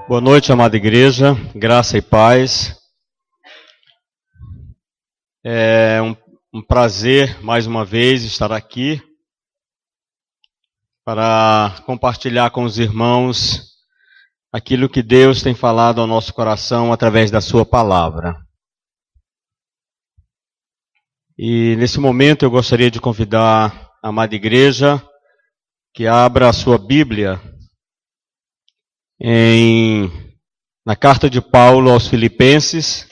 Boa noite, amada igreja, graça e paz. É um prazer, mais uma vez, estar aqui para compartilhar com os irmãos aquilo que Deus tem falado ao nosso coração através da sua palavra. E nesse momento eu gostaria de convidar a amada igreja que abra a sua Bíblia na carta de Paulo aos Filipenses,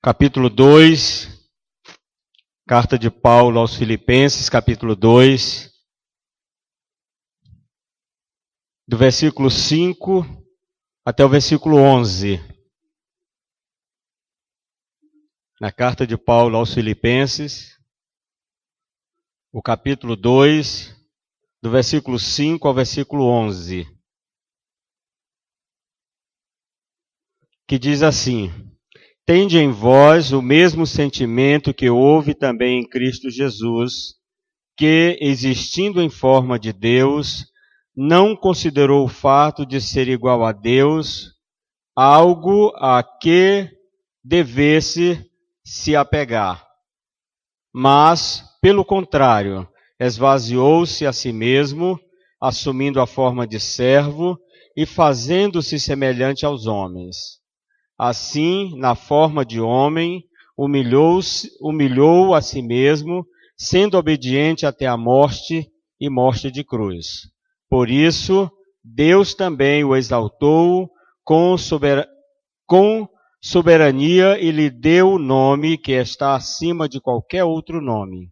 capítulo 2, carta de Paulo aos Filipenses, capítulo 2, do versículo 5 até o versículo 11. Na carta de Paulo aos Filipenses, o capítulo 2, do versículo 5 ao versículo 11. Que diz assim: Tende em vós o mesmo sentimento que houve também em Cristo Jesus, que, existindo em forma de Deus, não considerou o fato de ser igual a Deus algo a que devesse se apegar. Mas, pelo contrário, esvaziou-se a si mesmo, assumindo a forma de servo e fazendo-se semelhante aos homens. Assim, na forma de homem, humilhou a si mesmo, sendo obediente até a morte e morte de cruz. Por isso, Deus também o exaltou com soberania e lhe deu o nome que está acima de qualquer outro nome,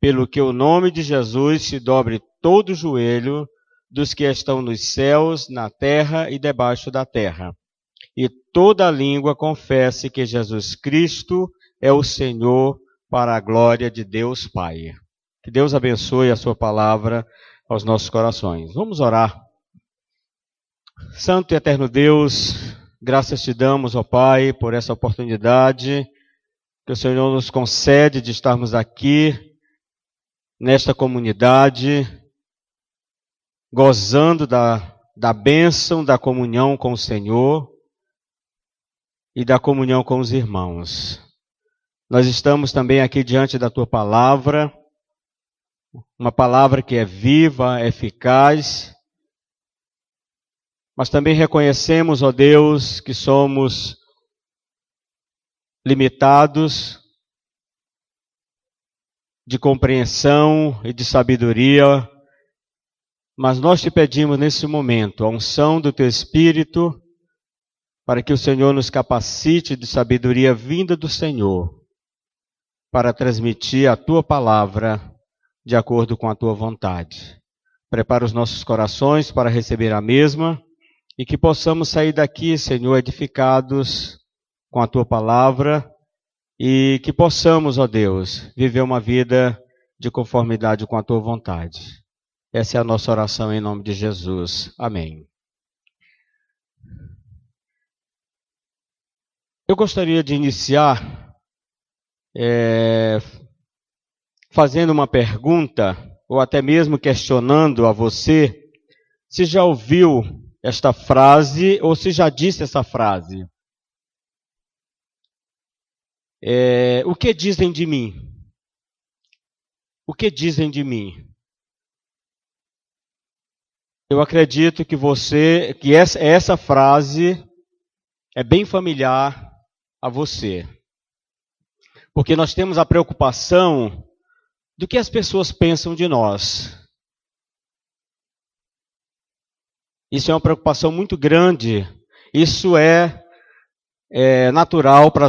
pelo que o nome de Jesus se dobre todo o joelho dos que estão nos céus, na terra e debaixo da terra. E toda língua confesse que Jesus Cristo é o Senhor, para a glória de Deus Pai. Que Deus abençoe a sua palavra aos nossos corações. Vamos orar. Santo e eterno Deus, graças te damos, ó Pai, por essa oportunidade que o Senhor nos concede de estarmos aqui, nesta comunidade, gozando da bênção, da comunhão com o Senhor e da comunhão com os irmãos. Nós estamos também aqui diante da Tua palavra, uma palavra que é viva, eficaz, mas também reconhecemos, ó Deus, que somos limitados de compreensão e de sabedoria, mas nós te pedimos nesse momento a unção do Teu Espírito, para que o Senhor nos capacite de sabedoria vinda do Senhor, para transmitir a Tua palavra de acordo com a Tua vontade. Prepara os nossos corações para receber a mesma e que possamos sair daqui, Senhor, edificados com a Tua palavra e que possamos, ó Deus, viver uma vida de conformidade com a Tua vontade. Essa é a nossa oração em nome de Jesus. Amém. Eu gostaria de iniciar fazendo uma pergunta, ou até mesmo questionando a você, se já ouviu esta frase, ou se já disse essa frase. O que dizem de mim? O que dizem de mim? Eu acredito que essa frase é bem familiar a você. Porque nós temos a preocupação do que as pessoas pensam de nós. Isso é uma preocupação muito grande. Isso é natural para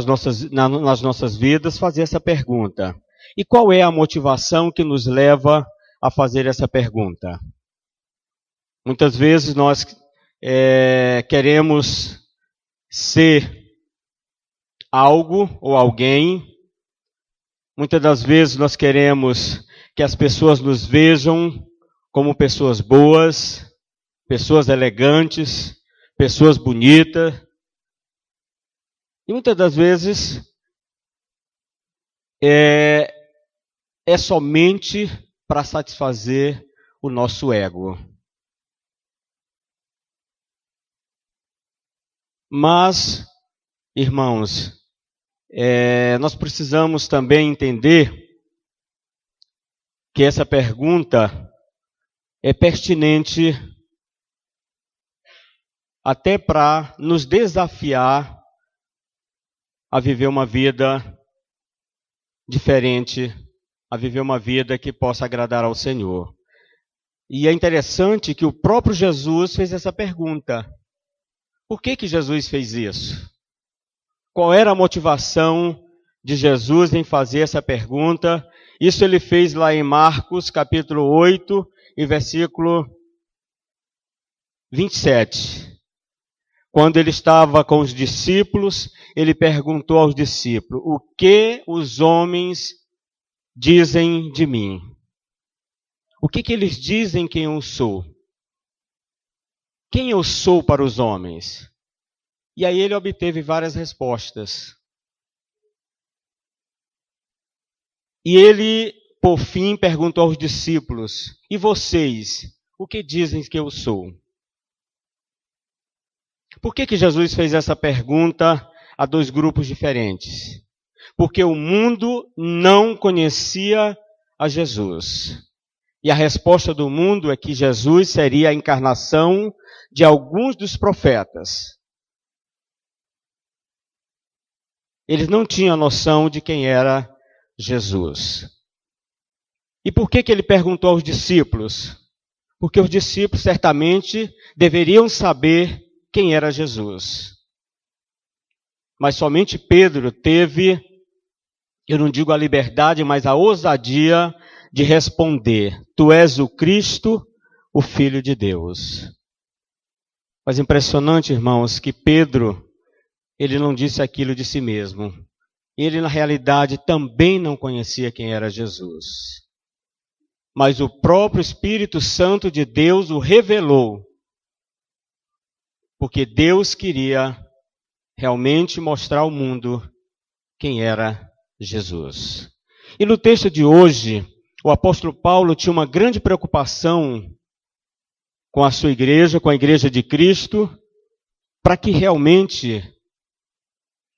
nas nossas vidas fazer essa pergunta. E qual é a motivação que nos leva a fazer essa pergunta? Muitas vezes nós queremos ser algo ou alguém. Muitas das vezes nós queremos que as pessoas nos vejam como pessoas boas, pessoas elegantes, pessoas bonitas. E muitas das vezes é somente para satisfazer o nosso ego. Mas, irmãos, nós precisamos também entender que essa pergunta é pertinente até para nos desafiar a viver uma vida diferente, a viver uma vida que possa agradar ao Senhor. E é interessante que o próprio Jesus fez essa pergunta. Por que Jesus fez isso? Qual era a motivação de Jesus em fazer essa pergunta? Isso ele fez lá em Marcos, capítulo 8, e versículo 27. Quando ele estava com os discípulos, ele perguntou aos discípulos: o que os homens dizem de mim? O que eles dizem quem eu sou? Quem eu sou para os homens? E aí ele obteve várias respostas. E ele, por fim, perguntou aos discípulos: e vocês, o que dizem que eu sou? Por que Jesus fez essa pergunta a dois grupos diferentes? Porque o mundo não conhecia a Jesus. E a resposta do mundo é que Jesus seria a encarnação de alguns dos profetas. Eles não tinham noção de quem era Jesus. E por que ele perguntou aos discípulos? Porque os discípulos certamente deveriam saber quem era Jesus. Mas somente Pedro teve, eu não digo a liberdade, mas a ousadia de responder: tu és o Cristo, o Filho de Deus. Mas impressionante, irmãos, que Pedro, ele não disse aquilo de si mesmo. Ele, na realidade, também não conhecia quem era Jesus. Mas o próprio Espírito Santo de Deus o revelou. Porque Deus queria realmente mostrar ao mundo quem era Jesus. E no texto de hoje, o apóstolo Paulo tinha uma grande preocupação com a sua igreja, com a igreja de Cristo, para que realmente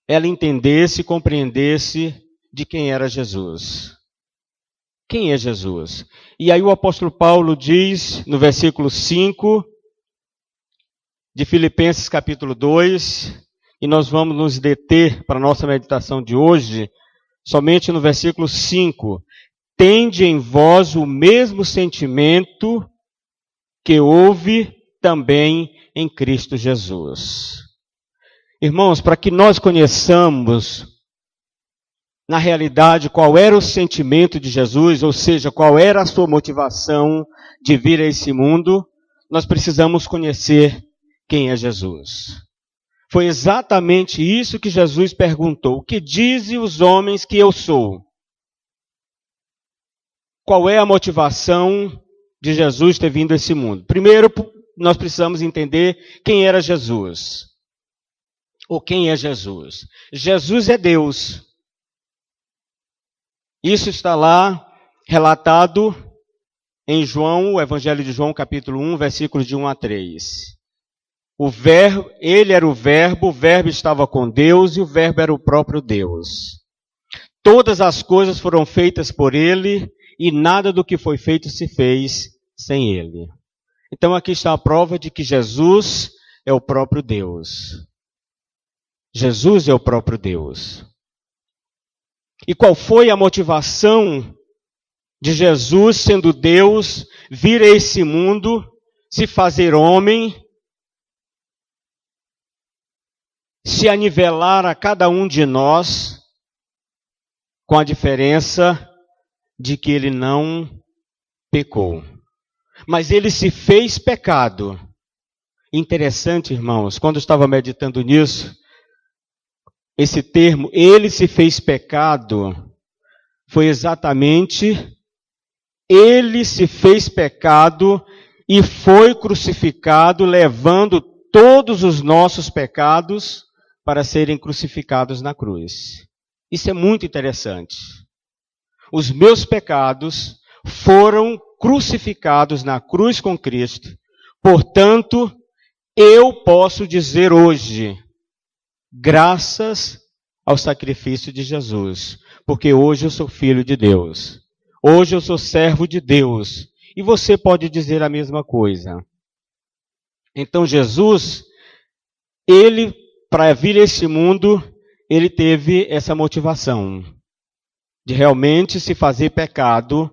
ela entendesse e compreendesse de quem era Jesus. Quem é Jesus? E aí o apóstolo Paulo diz, no versículo 5 de Filipenses capítulo 2, e nós vamos nos deter para a nossa meditação de hoje, somente no versículo 5. Tende em vós o mesmo sentimento que houve também em Cristo Jesus. Irmãos, para que nós conheçamos, na realidade, qual era o sentimento de Jesus, ou seja, qual era a sua motivação de vir a esse mundo, nós precisamos conhecer quem é Jesus. Foi exatamente isso que Jesus perguntou: o que dizem os homens que eu sou? Qual é a motivação de Jesus ter vindo a esse mundo? Primeiro, nós precisamos entender quem era Jesus. Ou quem é Jesus? Jesus é Deus. Isso está lá relatado em João, o Evangelho de João, capítulo 1, versículos de 1 a 3. Ele era o Verbo estava com Deus e o Verbo era o próprio Deus. Todas as coisas foram feitas por ele e nada do que foi feito se fez sem ele. Então aqui está a prova de que Jesus é o próprio Deus. Jesus é o próprio Deus. E qual foi a motivação de Jesus, sendo Deus, vir a esse mundo, se fazer homem, se anivelar a cada um de nós, com a diferença de que ele não pecou. Mas ele se fez pecado. Interessante, irmãos, quando eu estava meditando nisso, esse termo, ele se fez pecado, foi exatamente, ele se fez pecado e foi crucificado, levando todos os nossos pecados para serem crucificados na cruz. Isso é muito interessante. Os meus pecados foram crucificados na cruz com Cristo. Portanto, eu posso dizer hoje graças ao sacrifício de Jesus, porque hoje eu sou filho de Deus, hoje eu sou servo de Deus, e você pode dizer a mesma coisa. Então Jesus, ele, para vir a esse mundo, ele teve essa motivação de realmente se fazer pecado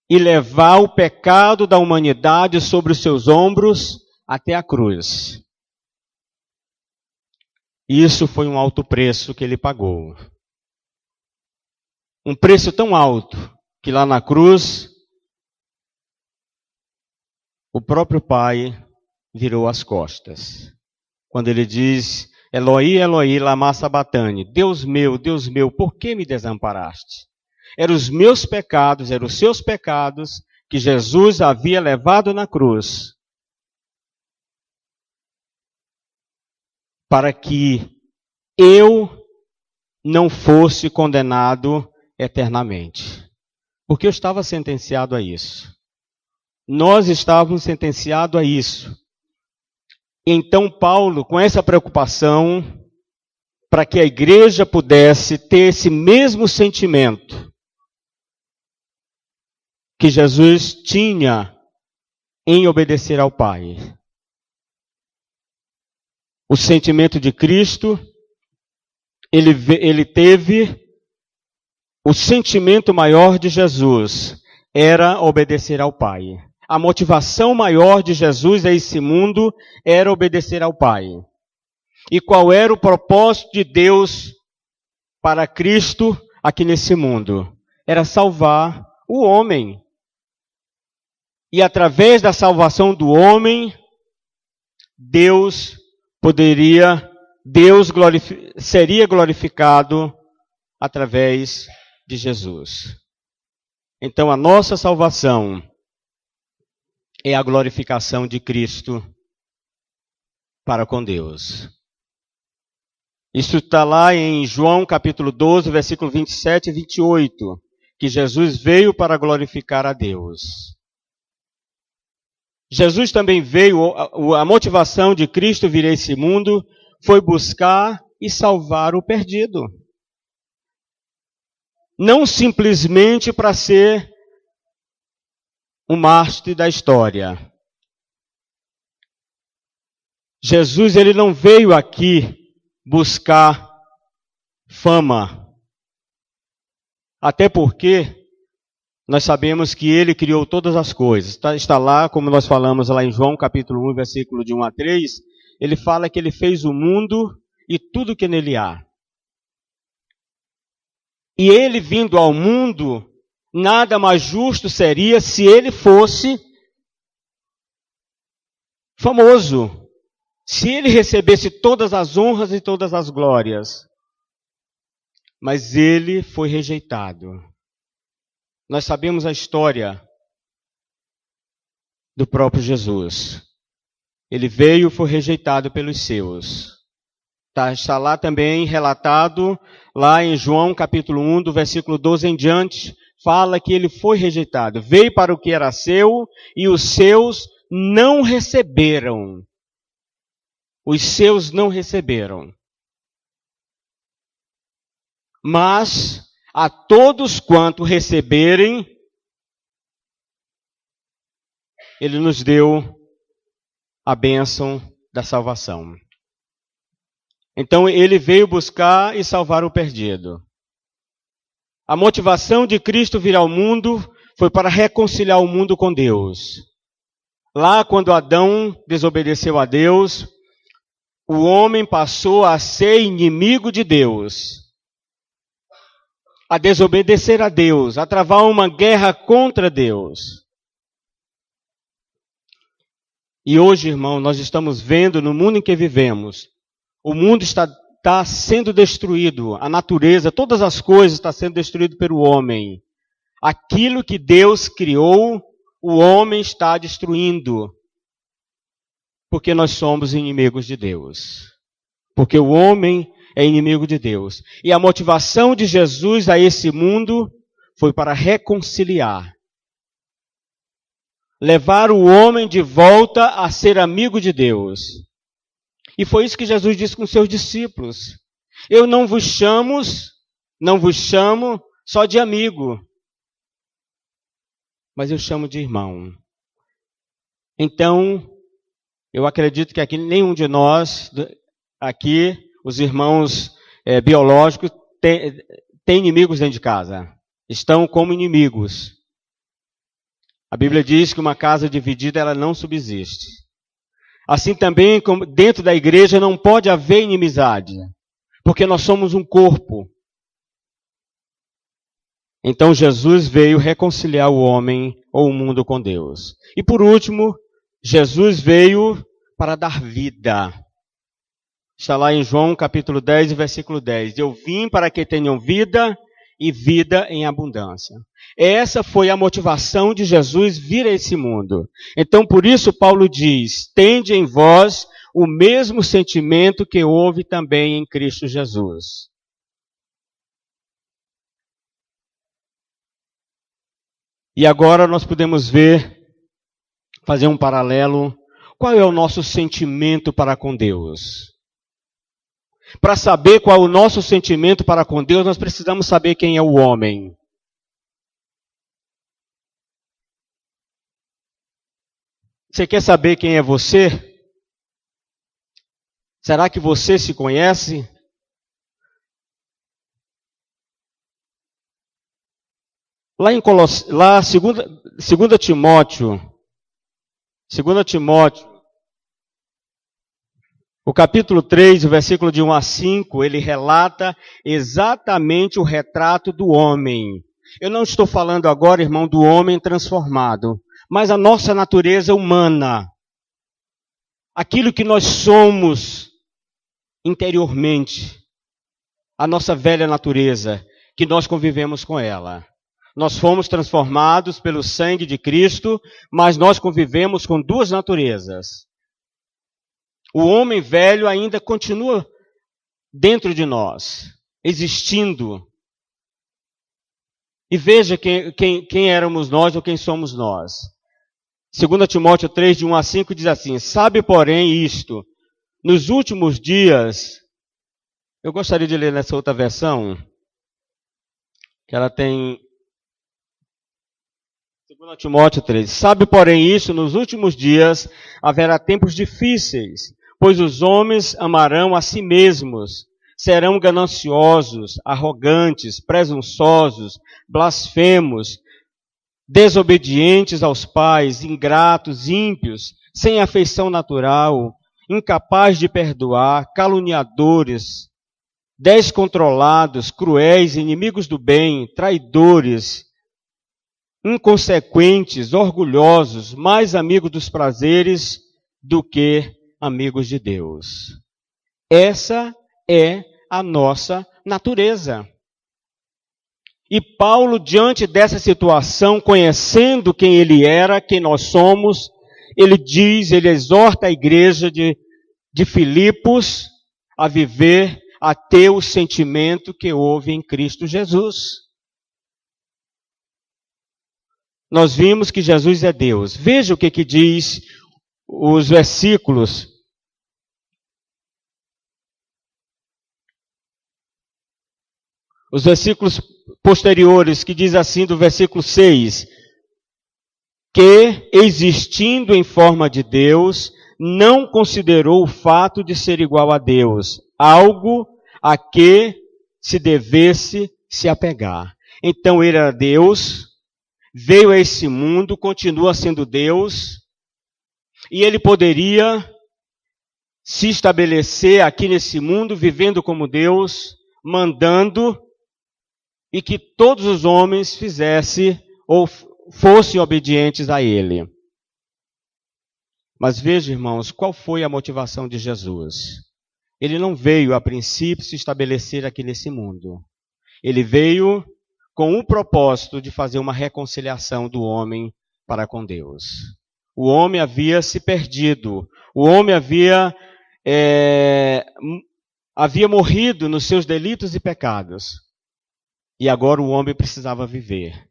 e levar o pecado da humanidade sobre os seus ombros até a cruz. Isso foi um alto preço que ele pagou. Um preço tão alto que lá na cruz, o próprio Pai virou as costas. Quando ele diz, Eloi, Eloi, lama sabachthani, Deus meu, por que me desamparaste? Eram os meus pecados, eram os seus pecados que Jesus havia levado na cruz, para que eu não fosse condenado eternamente. Porque eu estava sentenciado a isso. Nós estávamos sentenciados a isso. Então Paulo, com essa preocupação, para que a igreja pudesse ter esse mesmo sentimento que Jesus tinha em obedecer ao Pai. O sentimento de Cristo, ele teve o sentimento maior de Jesus, era obedecer ao Pai. A motivação maior de Jesus a esse mundo era obedecer ao Pai. E qual era o propósito de Deus para Cristo aqui nesse mundo? Era salvar o homem. E através da salvação do homem, Deus seria glorificado através de Jesus. Então a nossa salvação é a glorificação de Cristo para com Deus. Isso está lá em João capítulo 12, versículo 27 e 28, que Jesus veio para glorificar a Deus. Jesus também veio, a motivação de Cristo vir a esse mundo foi buscar e salvar o perdido. Não simplesmente para ser um mártir da história. Jesus, ele não veio aqui buscar fama. Até porque nós sabemos que ele criou todas as coisas. Está lá, como nós falamos lá em João capítulo 1, versículo de 1 a 3, ele fala que ele fez o mundo e tudo que nele há. E ele vindo ao mundo, nada mais justo seria se ele fosse famoso, se ele recebesse todas as honras e todas as glórias. Mas ele foi rejeitado. Nós sabemos a história do próprio Jesus. Ele veio e foi rejeitado pelos seus. Está lá também relatado, lá em João capítulo 1, do versículo 12 em diante, fala que ele foi rejeitado. Veio para o que era seu e os seus não receberam. Os seus não receberam. Mas a todos quanto receberem, ele nos deu a bênção da salvação. Então ele veio buscar e salvar o perdido. A motivação de Cristo vir ao mundo foi para reconciliar o mundo com Deus. Lá quando Adão desobedeceu a Deus, o homem passou a ser inimigo de Deus, a desobedecer a Deus, a travar uma guerra contra Deus. E hoje, irmão, nós estamos vendo no mundo em que vivemos, o mundo está sendo destruído, a natureza, todas as coisas estão sendo destruídas pelo homem. Aquilo que Deus criou, o homem está destruindo. Porque nós somos inimigos de Deus. Porque o homem é inimigo de Deus. E a motivação de Jesus a esse mundo foi para reconciliar. Levar o homem de volta a ser amigo de Deus. E foi isso que Jesus disse com seus discípulos. Eu não vos chamo só de amigo, mas eu chamo de irmão. Então, eu acredito que aqui nenhum de nós, aqui, os irmãos biológicos, tem inimigos dentro de casa. Estão como inimigos. A Bíblia diz que uma casa dividida, ela não subsiste. Assim também, como dentro da igreja, não pode haver inimizade, porque nós somos um corpo. Então Jesus veio reconciliar o homem ou o mundo com Deus. E por último, Jesus veio para dar vida. Está lá em João capítulo 10, versículo 10. Eu vim para que tenham vida e vida em abundância. Essa foi a motivação de Jesus vir a esse mundo. Então, por isso, Paulo diz, tende em vós o mesmo sentimento que houve também em Cristo Jesus. E agora nós podemos fazer um paralelo. Qual é o nosso sentimento para com Deus? Para saber qual é o nosso sentimento para com Deus, nós precisamos saber quem é o homem. Você quer saber quem é você? Será que você se conhece? Lá em 2 Timóteo, o capítulo 3, o versículo de 1 a 5, ele relata exatamente o retrato do homem. Eu não estou falando agora, irmão, do homem transformado, mas a nossa natureza humana. Aquilo que nós somos interiormente. A nossa velha natureza, que nós convivemos com ela. Nós fomos transformados pelo sangue de Cristo, mas nós convivemos com duas naturezas. O homem velho ainda continua dentro de nós, existindo. E veja quem éramos nós ou quem somos nós. 2 Timóteo 3, de 1 a 5, diz assim, sabe, porém, isto, nos últimos dias, eu gostaria de ler nessa outra versão, que ela tem 2 Timóteo 3, sabe, porém, isto, nos últimos dias haverá tempos difíceis, pois os homens amarão a si mesmos, serão gananciosos, arrogantes, presunçosos, blasfemos, desobedientes aos pais, ingratos, ímpios, sem afeição natural, incapazes de perdoar, caluniadores, descontrolados, cruéis, inimigos do bem, traidores, inconsequentes, orgulhosos, mais amigos dos prazeres do que amigos de Deus. Essa é a nossa natureza. E Paulo, diante dessa situação, conhecendo quem ele era, quem nós somos, ele exorta a igreja de Filipos a viver, a ter o sentimento que houve em Cristo Jesus. Nós vimos que Jesus é Deus. Veja o que diz os versículos. Os versículos posteriores, que diz assim do versículo 6, que, existindo em forma de Deus, não considerou o fato de ser igual a Deus, algo a que se devesse se apegar. Então ele era Deus, veio a esse mundo, continua sendo Deus, e ele poderia se estabelecer aqui nesse mundo, vivendo como Deus, mandando, e que todos os homens fizessem ou fossem obedientes a ele. Mas veja, irmãos, qual foi a motivação de Jesus? Ele não veio, a princípio, se estabelecer aqui nesse mundo. Ele veio com o propósito de fazer uma reconciliação do homem para com Deus. O homem havia se perdido. O homem havia morrido nos seus delitos e pecados. E agora o homem precisava viver.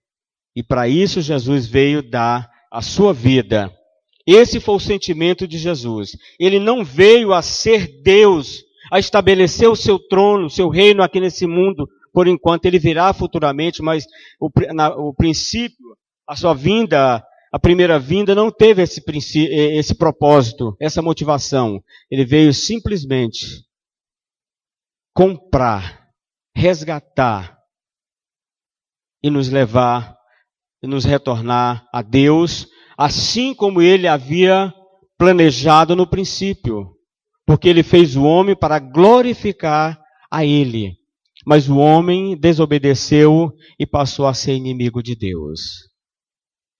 E para isso Jesus veio dar a sua vida. Esse foi o sentimento de Jesus. Ele não veio a ser Deus, a estabelecer o seu trono, o seu reino aqui nesse mundo, por enquanto. Ele virá futuramente, mas o princípio, a sua vinda, a primeira vinda, não teve esse propósito, essa motivação. Ele veio simplesmente comprar, resgatar e nos levar, e nos retornar a Deus, assim como ele havia planejado no princípio. Porque ele fez o homem para glorificar a ele. Mas o homem desobedeceu e passou a ser inimigo de Deus.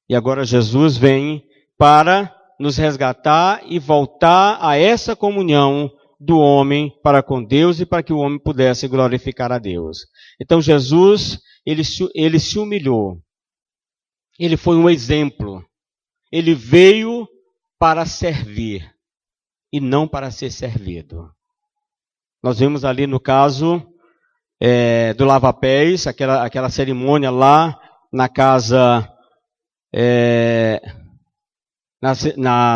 E agora Jesus vem para nos resgatar e voltar a essa comunhão do homem para com Deus e para que o homem pudesse glorificar a Deus. Então Jesus, ele se humilhou. Ele foi um exemplo. Ele veio para servir e não para ser servido. Nós vemos ali no caso do lava-pés, aquela cerimônia lá na casa,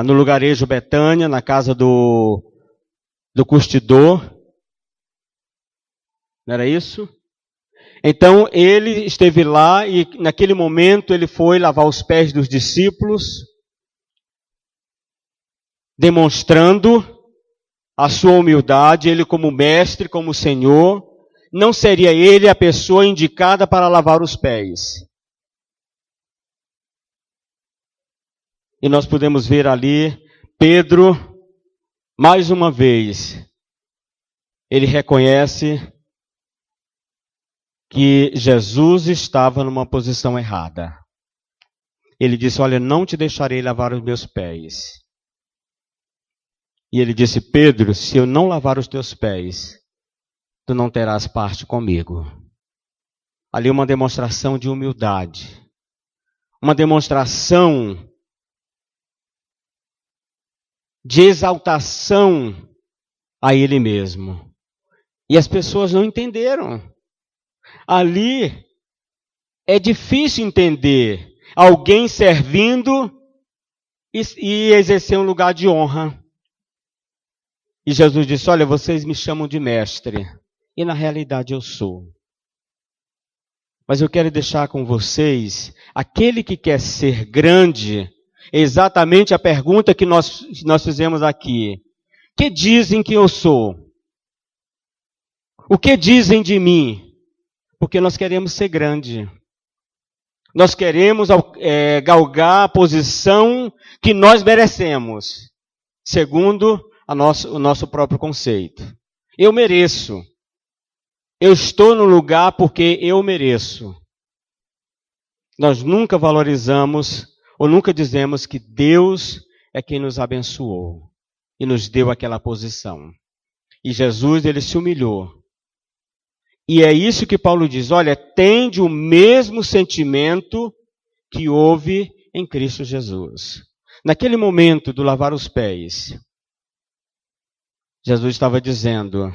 no lugarejo Betânia, na casa do curtidor. Não era isso? Então ele esteve lá e naquele momento ele foi lavar os pés dos discípulos, demonstrando a sua humildade. Ele como mestre, como Senhor, não seria ele a pessoa indicada para lavar os pés. E nós podemos ver ali Pedro, mais uma vez, ele reconhece que Jesus estava numa posição errada. Ele disse: olha, não te deixarei lavar os meus pés. E ele disse: Pedro, se eu não lavar os teus pés, tu não terás parte comigo. Ali uma demonstração de humildade. Uma demonstração de exaltação a ele mesmo. E as pessoas não entenderam. Ali é difícil entender alguém servindo e exercer um lugar de honra. E Jesus disse: olha, vocês me chamam de mestre. E na realidade eu sou. Mas eu quero deixar com vocês, aquele que quer ser grande, é exatamente a pergunta que nós fizemos aqui. Que dizem que eu sou? O que dizem de mim? Porque nós queremos ser grande. Nós queremos galgar a posição que nós merecemos, segundo o nosso próprio conceito. Eu mereço. Eu estou no lugar porque eu mereço. Nós nunca valorizamos ou nunca dizemos que Deus é quem nos abençoou e nos deu aquela posição. E Jesus, ele se humilhou. E é isso que Paulo diz: olha, tende o mesmo sentimento que houve em Cristo Jesus. Naquele momento do lavar os pés, Jesus estava dizendo: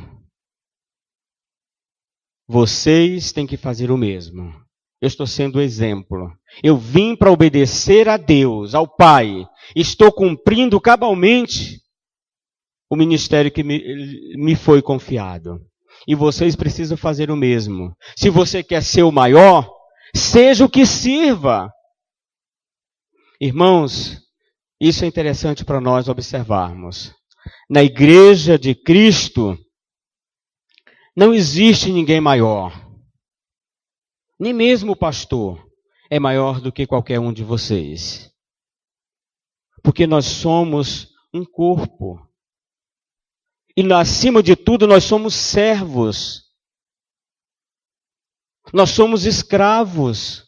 vocês têm que fazer o mesmo. Eu estou sendo exemplo. Eu vim para obedecer a Deus, ao Pai. Estou cumprindo cabalmente o ministério que me foi confiado. E vocês precisam fazer o mesmo. Se você quer ser o maior, seja o que sirva. Irmãos, isso é interessante para nós observarmos. Na igreja de Cristo, não existe ninguém maior. Nem mesmo o pastor é maior do que qualquer um de vocês. Porque nós somos um corpo. E acima de tudo, nós somos servos. Nós somos escravos.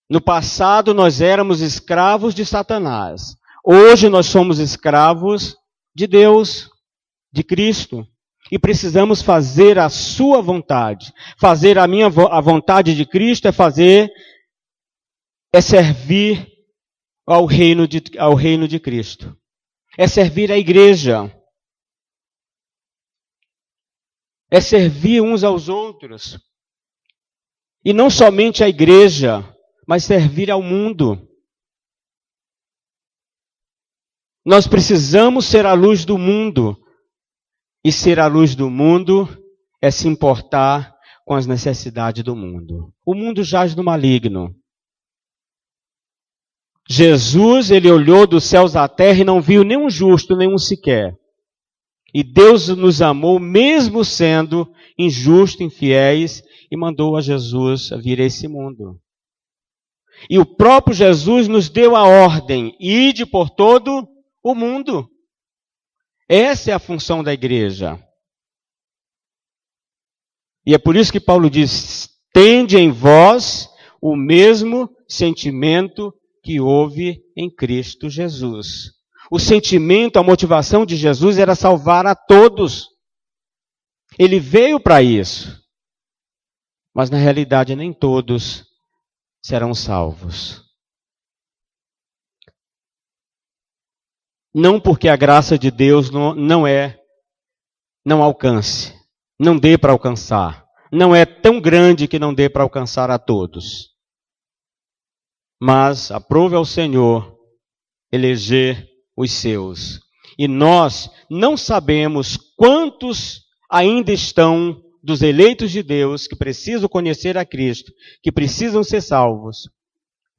No passado, nós éramos escravos de Satanás. Hoje, nós somos escravos de Deus, de Cristo. E precisamos fazer a sua vontade. Fazer a vontade de Cristo é servir ao reino de Cristo. É servir a igreja. É servir uns aos outros. E não somente a igreja, mas servir ao mundo. Nós precisamos ser a luz do mundo. E ser a luz do mundo é se importar com as necessidades do mundo. O mundo jaz no maligno. Jesus, ele olhou dos céus à terra e não viu nenhum justo, nenhum sequer. E Deus nos amou, mesmo sendo injusto, infiéis, e mandou a Jesus vir a esse mundo. E o próprio Jesus nos deu a ordem: ide por todo o mundo. Essa é a função da igreja. E é por isso que Paulo diz: tende em vós o mesmo sentimento que houve em Cristo Jesus. O sentimento, a motivação de Jesus era salvar a todos. Ele veio para isso. Mas na realidade nem todos serão salvos. Não porque a graça de Deus não alcance, não dê para alcançar. Não é tão grande que não dê para alcançar a todos. Mas aprove ao Senhor eleger os seus. E nós não sabemos quantos ainda estão dos eleitos de Deus, que precisam conhecer a Cristo, que precisam ser salvos.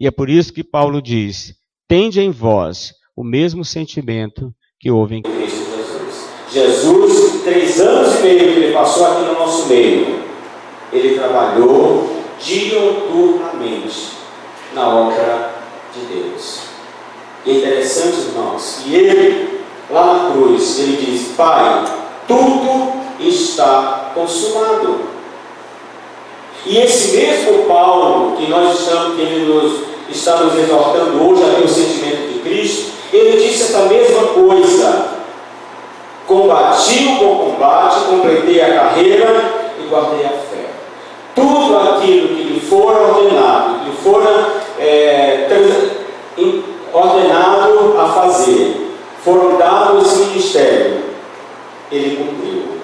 E é por isso que Paulo diz: tende em vós o mesmo sentimento que houve em Cristo Jesus. Jesus, 3 anos e meio que ele passou aqui no nosso meio, ele trabalhou diuturnamente na obra de Deus. E é interessante, irmãos, que ele, lá na cruz, ele diz: Pai, tudo está consumado. E esse mesmo Paulo, que ele está nos exortando hoje a ter o sentimento de Cristo, ele disse essa mesma coisa: combati o bom combate, completei a carreira e guardei a fé. Tudo aquilo que lhe for ordenado, que lhe for ordenado a fazer, foram dados esse ministério, ele cumpriu.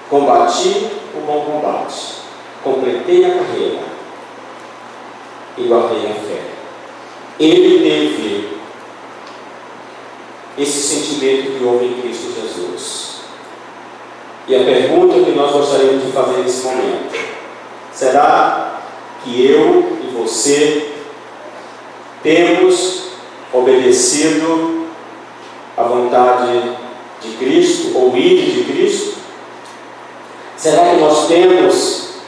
Combati o bom combate, completei a carreira e guardei a fé. Ele teve esse sentimento que houve em Cristo Jesus. E a pergunta que nós gostaríamos de fazer nesse momento: será que eu e você temos obedecido à vontade de Cristo, ou ir de Cristo? Será que nós temos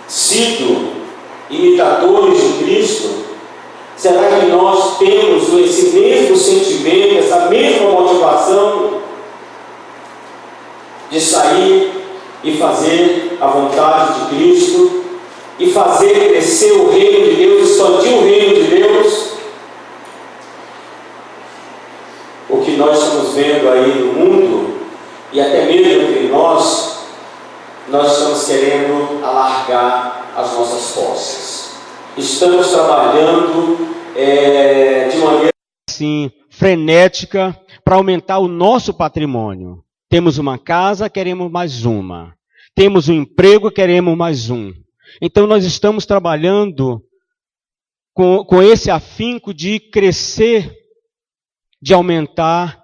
sido imitadores de Cristo? Será que nós temos esse mesmo sentimento, essa mesma motivação de sair e fazer a vontade de Cristo e fazer crescer o reino de Deus, expandir o reino de Deus? O que nós estamos vendo aí no mundo, e até mesmo entre nós estamos querendo alargar as nossas posses. Estamos trabalhando de maneira assim, frenética, para aumentar o nosso patrimônio. Temos uma casa, queremos mais uma. Temos um emprego, queremos mais um. Então nós estamos trabalhando com esse afinco de crescer, de aumentar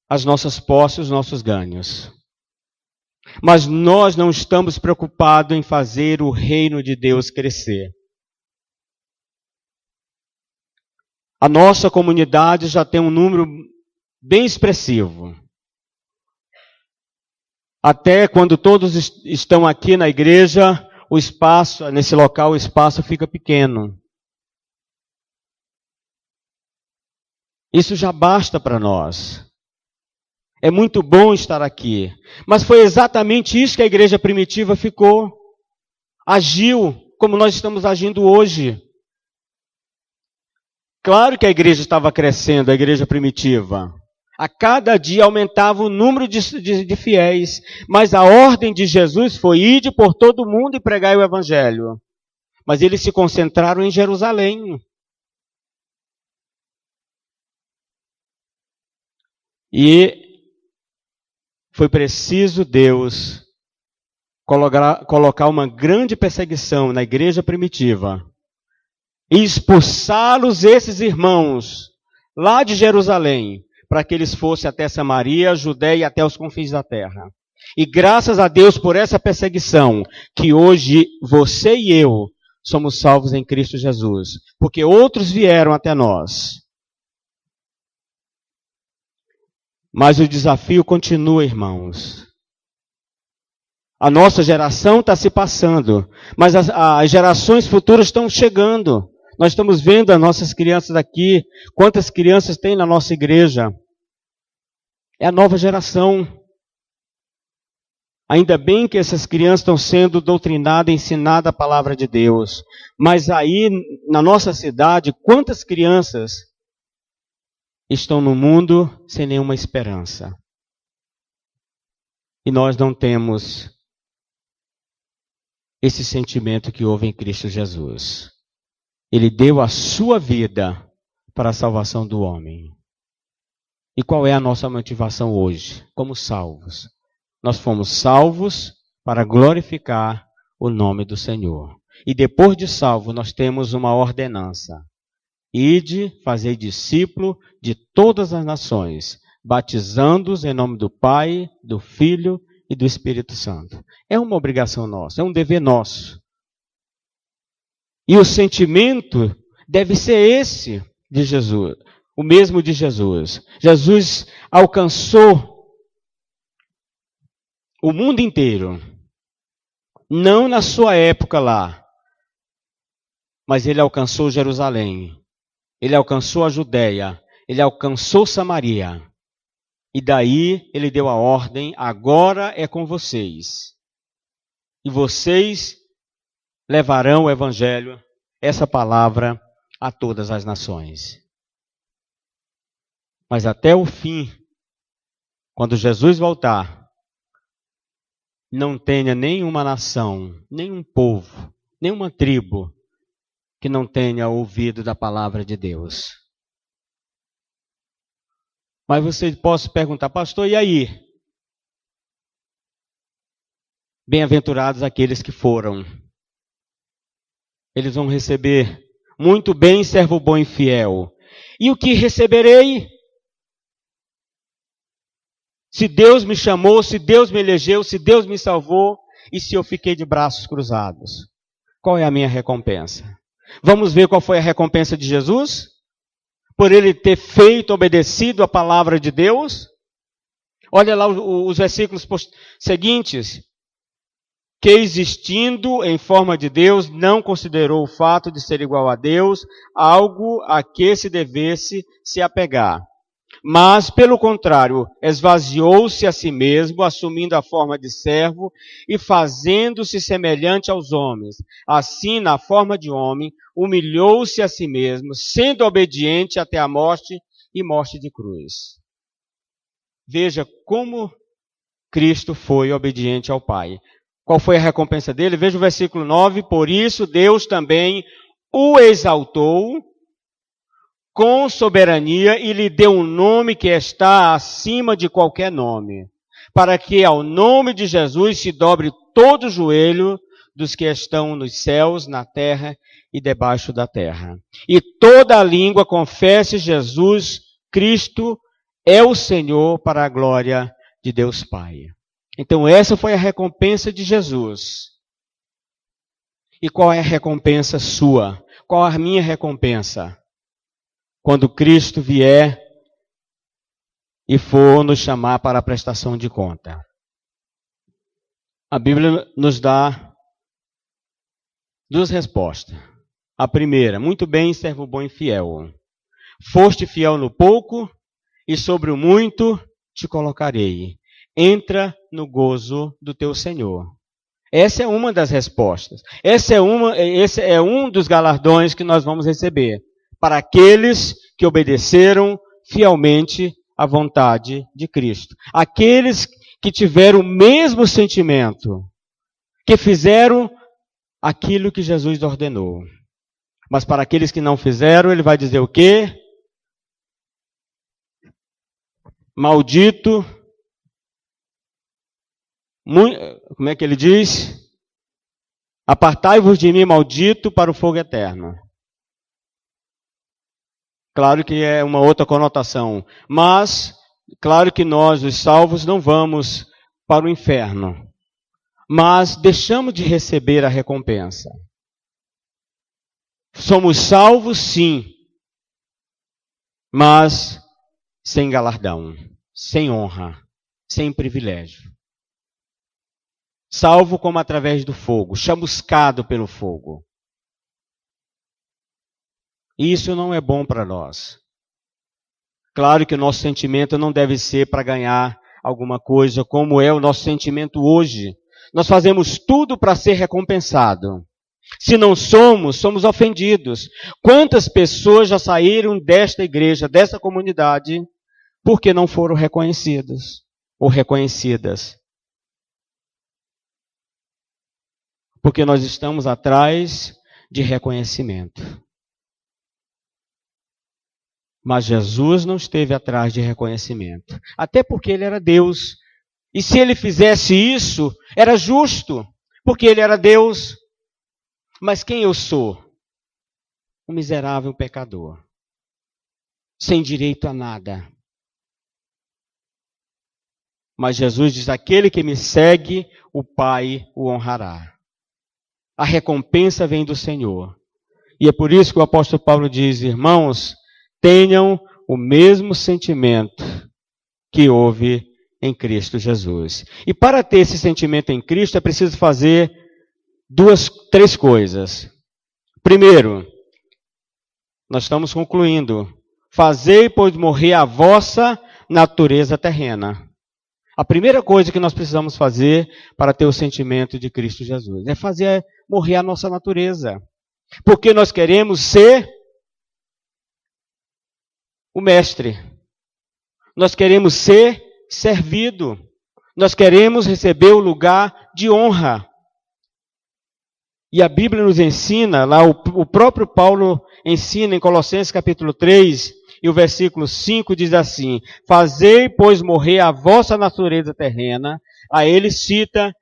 as nossas posses, os nossos ganhos. Mas nós não estamos preocupados em fazer o reino de Deus crescer. A nossa comunidade já tem um número bem expressivo. Até quando todos estão aqui na igreja, o espaço, nesse local, o espaço fica pequeno. Isso já basta para nós. É muito bom estar aqui. Mas foi exatamente isso que a igreja primitiva agiu como nós estamos agindo hoje. Claro que a igreja estava crescendo, a igreja primitiva. A cada dia aumentava o número de fiéis. Mas a ordem de Jesus foi: ide por todo o mundo e pregai o evangelho. Mas eles se concentraram em Jerusalém. E foi preciso Deus colocar uma grande perseguição na igreja primitiva e expulsá-los, esses irmãos, lá de Jerusalém, para que eles fossem até Samaria, Judéia e até os confins da terra. E graças a Deus por essa perseguição, que hoje você e eu somos salvos em Cristo Jesus, porque outros vieram até nós. Mas o desafio continua, irmãos. A nossa geração está se passando, mas as gerações futuras estão chegando. Nós estamos vendo as nossas crianças aqui, quantas crianças tem na nossa igreja. É a nova geração. Ainda bem que essas crianças estão sendo doutrinadas, ensinadas a palavra de Deus. Mas aí, na nossa cidade, quantas crianças estão no mundo sem nenhuma esperança? E nós não temos esse sentimento que houve em Cristo Jesus. Ele deu a sua vida para a salvação do homem. E qual é a nossa motivação hoje, como salvos? Nós fomos salvos para glorificar o nome do Senhor. E depois de salvo, nós temos uma ordenança. Ide, fazei discípulo de todas as nações, batizando-os em nome do Pai, do Filho e do Espírito Santo. É uma obrigação nossa, é um dever nosso. E o sentimento deve ser esse de Jesus, o mesmo de Jesus. Jesus alcançou o mundo inteiro, não na sua época lá, mas ele alcançou Jerusalém, ele alcançou a Judéia, ele alcançou Samaria. E daí ele deu a ordem, agora é com vocês. E vocês levarão o evangelho, essa palavra, a todas as nações. Mas até o fim, quando Jesus voltar, não tenha nenhuma nação, nenhum povo, nenhuma tribo que não tenha ouvido da palavra de Deus. Mas você pode perguntar, pastor, e aí? Bem-aventurados aqueles que foram. Eles vão receber muito bem, servo bom e fiel. E o que receberei? Se Deus me chamou, se Deus me elegeu, se Deus me salvou, e se eu fiquei de braços cruzados? Qual é a minha recompensa? Vamos ver qual foi a recompensa de Jesus? Por ele ter feito, obedecido a palavra de Deus? Olha lá os versículos seguintes. Que existindo em forma de Deus, não considerou o fato de ser igual a Deus algo a que se devesse se apegar. Mas, pelo contrário, esvaziou-se a si mesmo, assumindo a forma de servo e fazendo-se semelhante aos homens. Assim, na forma de homem, humilhou-se a si mesmo, sendo obediente até a morte e morte de cruz. Veja como Cristo foi obediente ao Pai. Qual foi a recompensa dele? Veja o versículo 9. Por isso, Deus também o exaltou com soberania e lhe deu um nome que está acima de qualquer nome, para que ao nome de Jesus se dobre todo o joelho dos que estão nos céus, na terra e debaixo da terra. E toda a língua confesse Jesus Cristo é o Senhor, para a glória de Deus Pai. Então essa foi a recompensa de Jesus. E qual é a recompensa sua? Qual é a minha recompensa? Quando Cristo vier e for nos chamar para a prestação de conta. A Bíblia nos dá duas respostas. A primeira, muito bem, servo bom e fiel. Foste fiel no pouco, e sobre o muito te colocarei. Entra no gozo do teu Senhor. Essa é uma das respostas. Esse é um dos galardões que nós vamos receber para aqueles que obedeceram fielmente à vontade de Cristo. Aqueles que tiveram o mesmo sentimento, que fizeram aquilo que Jesus ordenou. Mas para aqueles que não fizeram, ele vai dizer o quê? Maldito. Como é que ele diz? Apartai-vos de mim, maldito, para o fogo eterno. Claro que é uma outra conotação, mas claro que nós, os salvos, não vamos para o inferno, mas deixamos de receber a recompensa. Somos salvos, sim, mas sem galardão, sem honra, sem privilégio. Salvo como através do fogo, chamuscado pelo fogo. E isso não é bom para nós. Claro que o nosso sentimento não deve ser para ganhar alguma coisa, como é o nosso sentimento hoje. Nós fazemos tudo para ser recompensado. Se não somos, somos ofendidos. Quantas pessoas já saíram desta igreja, dessa comunidade, porque não foram reconhecidos ou reconhecidas? Porque nós estamos atrás de reconhecimento. Mas Jesus não esteve atrás de reconhecimento. Até porque ele era Deus. E se ele fizesse isso, era justo. Porque ele era Deus. Mas quem eu sou? Um miserável pecador. Sem direito a nada. Mas Jesus diz, aquele que me segue, o Pai o honrará. A recompensa vem do Senhor. E é por isso que o apóstolo Paulo diz, irmãos, tenham o mesmo sentimento que houve em Cristo Jesus. E para ter esse sentimento em Cristo é preciso fazer três coisas. Primeiro, nós estamos concluindo. Fazei, pois, morrer a vossa natureza terrena. A primeira coisa que nós precisamos fazer para ter o sentimento de Cristo Jesus é fazer morrer a nossa natureza. Porque nós queremos ser o mestre. Nós queremos ser servido. Nós queremos receber o lugar de honra. E a Bíblia nos ensina, lá o próprio Paulo ensina em Colossenses capítulo 3, e o versículo 5 diz assim, fazei, pois, morrer a vossa natureza terrena. Aí ele cita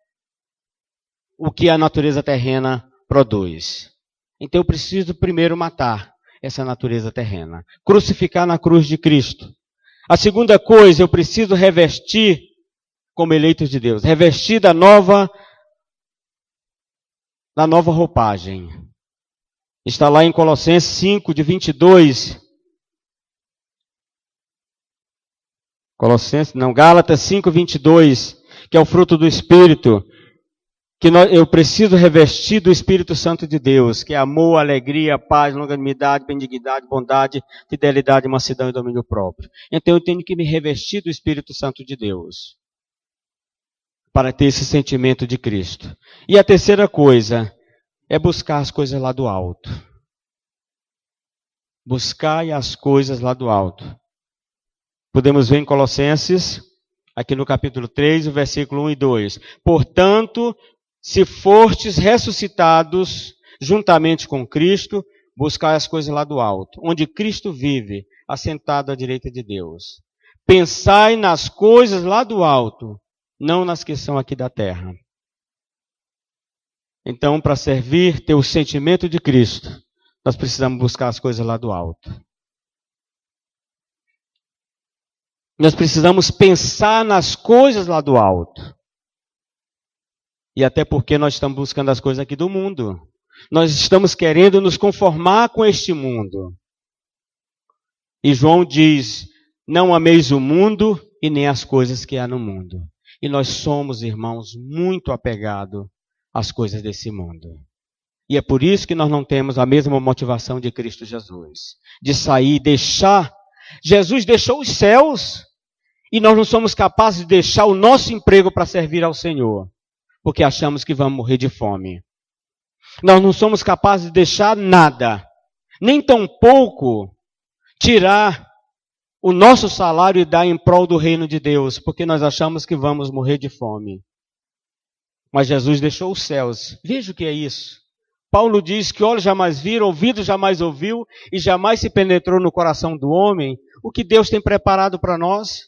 o que a natureza terrena produz. Então eu preciso primeiro matar essa natureza terrena. Crucificar na cruz de Cristo. A segunda coisa, eu preciso revestir como eleitos de Deus. Revestir da nova roupagem. Está lá em Colossenses 5, de 22. Gálatas 5, 22, que é o fruto do Espírito. Que eu preciso revestir do Espírito Santo de Deus, que é amor, alegria, paz, longanimidade, benignidade, bondade, fidelidade, mansidão e domínio próprio. Então eu tenho que me revestir do Espírito Santo de Deus, para ter esse sentimento de Cristo. E a terceira coisa é buscar as coisas lá do alto. Buscar as coisas lá do alto. Podemos ver em Colossenses, aqui no capítulo 3, o versículo 1 e 2. Portanto, se fortes ressuscitados juntamente com Cristo, buscai as coisas lá do alto, onde Cristo vive, assentado à direita de Deus. Pensai nas coisas lá do alto, não nas que são aqui da terra. Então, para servir, ter o sentimento de Cristo, nós precisamos buscar as coisas lá do alto. Nós precisamos pensar nas coisas lá do alto. E até porque nós estamos buscando as coisas aqui do mundo. Nós estamos querendo nos conformar com este mundo. E João diz, não ameis o mundo e nem as coisas que há no mundo. E nós somos, irmãos, muito apegados às coisas desse mundo. E é por isso que nós não temos a mesma motivação de Cristo Jesus. De sair, deixar. Jesus deixou os céus. E nós não somos capazes de deixar o nosso emprego para servir ao Senhor. Porque achamos que vamos morrer de fome. Nós não somos capazes de deixar nada, nem tampouco tirar o nosso salário e dar em prol do reino de Deus, porque nós achamos que vamos morrer de fome. Mas Jesus deixou os céus. Veja o que é isso. Paulo diz que olhos jamais viram, ouvido jamais ouviu, e jamais se penetrou no coração do homem o que Deus tem preparado para nós.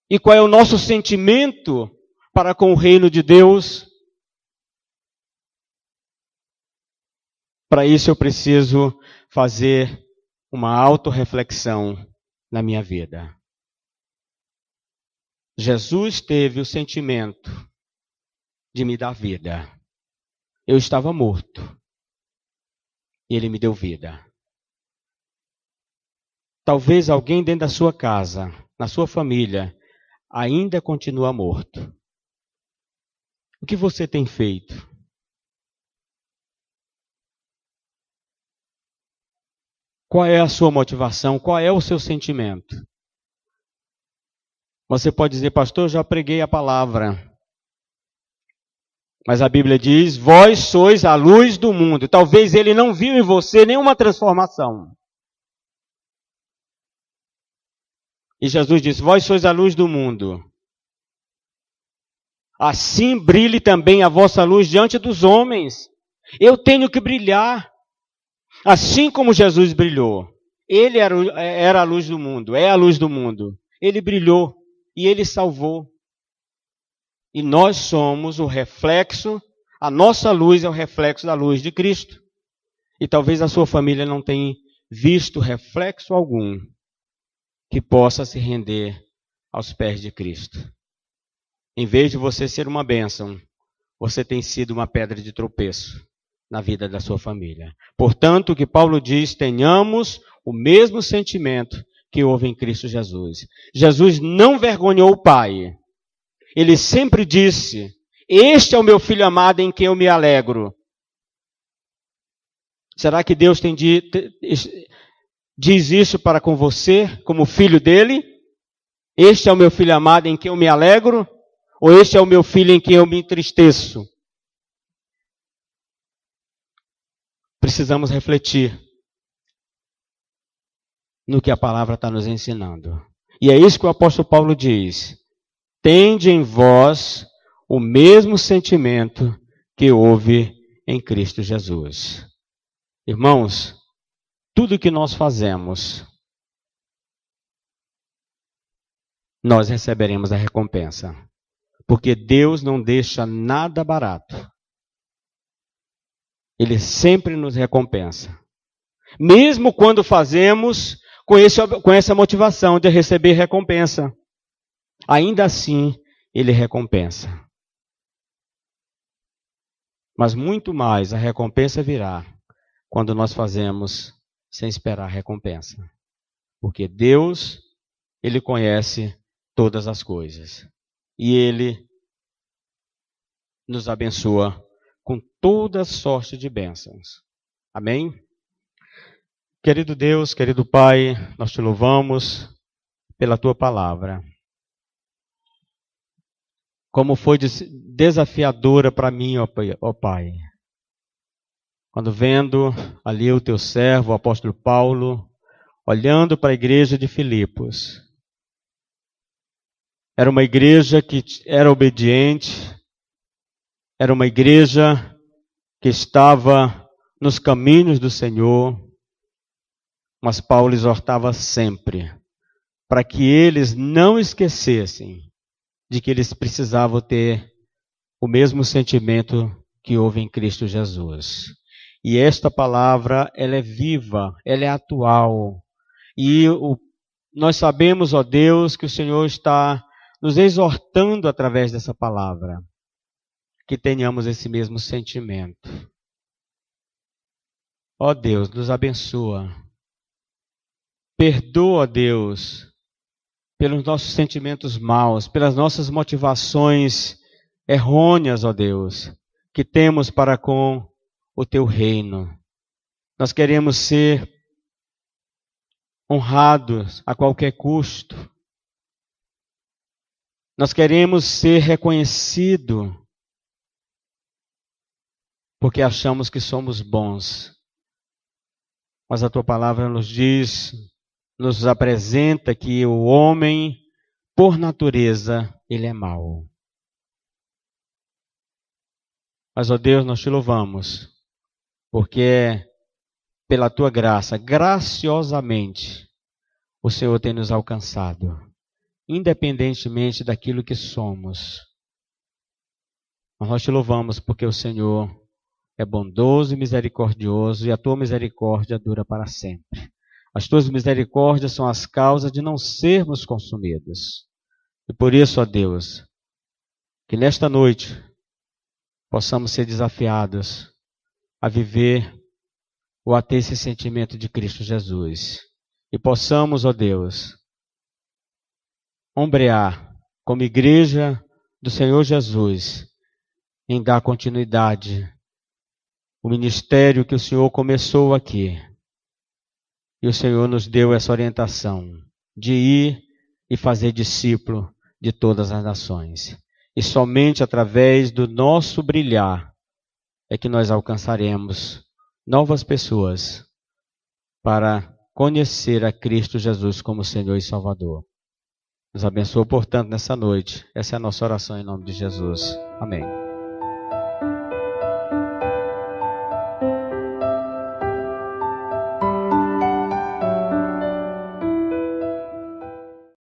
E qual é o nosso sentimento para com o reino de Deus? Para isso eu preciso fazer uma autorreflexão na minha vida. Jesus teve o sentimento de me dar vida. Eu estava morto. E Ele me deu vida. Talvez alguém dentro da sua casa, na sua família, ainda continua morto. O que você tem feito? Qual é a sua motivação? Qual é o seu sentimento? Você pode dizer, pastor, eu já preguei a palavra. Mas a Bíblia diz, vós sois a luz do mundo. Talvez ele não viu em você nenhuma transformação. E Jesus disse, vós sois a luz do mundo. Assim brilhe também a vossa luz diante dos homens. Eu tenho que brilhar. Assim como Jesus brilhou. Ele era a luz do mundo, é a luz do mundo. Ele brilhou e ele salvou. E nós somos o reflexo, a nossa luz é o reflexo da luz de Cristo. E talvez a sua família não tenha visto reflexo algum que possa se render aos pés de Cristo. Em vez de você ser uma bênção, você tem sido uma pedra de tropeço na vida da sua família. Portanto, o que Paulo diz, tenhamos o mesmo sentimento que houve em Cristo Jesus. Jesus não vergonhou o Pai. Ele sempre disse, este é o meu filho amado em quem eu me alegro. Será que Deus diz isso para com você, como filho dele? Este é o meu filho amado em quem eu me alegro? Ou este é o meu filho em quem eu me entristeço? Precisamos refletir no que a palavra está nos ensinando. E é isso que o apóstolo Paulo diz. Tende em vós o mesmo sentimento que houve em Cristo Jesus. Irmãos, tudo que nós fazemos, nós receberemos a recompensa. Porque Deus não deixa nada barato. Ele sempre nos recompensa. Mesmo quando fazemos com essa motivação de receber recompensa. Ainda assim, Ele recompensa. Mas muito mais, a recompensa virá quando nós fazemos sem esperar recompensa. Porque Deus, Ele conhece todas as coisas. E Ele nos abençoa com toda sorte de bênçãos. Amém? Querido Deus, querido Pai, nós te louvamos pela Tua palavra. Como foi desafiadora para mim, ó Pai. Quando vendo ali o Teu servo, o apóstolo Paulo, olhando para a igreja de Filipos. Era uma igreja que era obediente, era uma igreja que estava nos caminhos do Senhor, mas Paulo exortava sempre para que eles não esquecessem de que eles precisavam ter o mesmo sentimento que houve em Cristo Jesus. E esta palavra, ela é viva, ela é atual. E nós sabemos, ó Deus, que o Senhor está nos exortando através dessa palavra, que tenhamos esse mesmo sentimento. Ó Deus, nos abençoa. Perdoa, Deus, pelos nossos sentimentos maus, pelas nossas motivações errôneas, ó Deus, que temos para com o Teu reino. Nós queremos ser honrados a qualquer custo. Nós queremos ser reconhecidos porque achamos que somos bons. Mas a Tua palavra nos diz, nos apresenta que o homem, por natureza, ele é mau. Mas, ó Deus, nós Te louvamos, porque é pela Tua graça, graciosamente, o Senhor tem nos alcançado, independentemente daquilo que somos. Mas nós Te louvamos porque o Senhor é bondoso e misericordioso e a Tua misericórdia dura para sempre. As tuas misericórdias são as causas de não sermos consumidos. E por isso, ó Deus, que nesta noite possamos ser desafiados a viver ou a ter esse sentimento de Cristo Jesus. E possamos, ó Deus, ombrear como igreja do Senhor Jesus em dar continuidade ao ministério que o Senhor começou aqui. E o Senhor nos deu essa orientação de ir e fazer discípulo de todas as nações. E somente através do nosso brilhar é que nós alcançaremos novas pessoas para conhecer a Cristo Jesus como Senhor e Salvador. Nos abençoa, portanto, nessa noite. Essa é a nossa oração em nome de Jesus. Amém.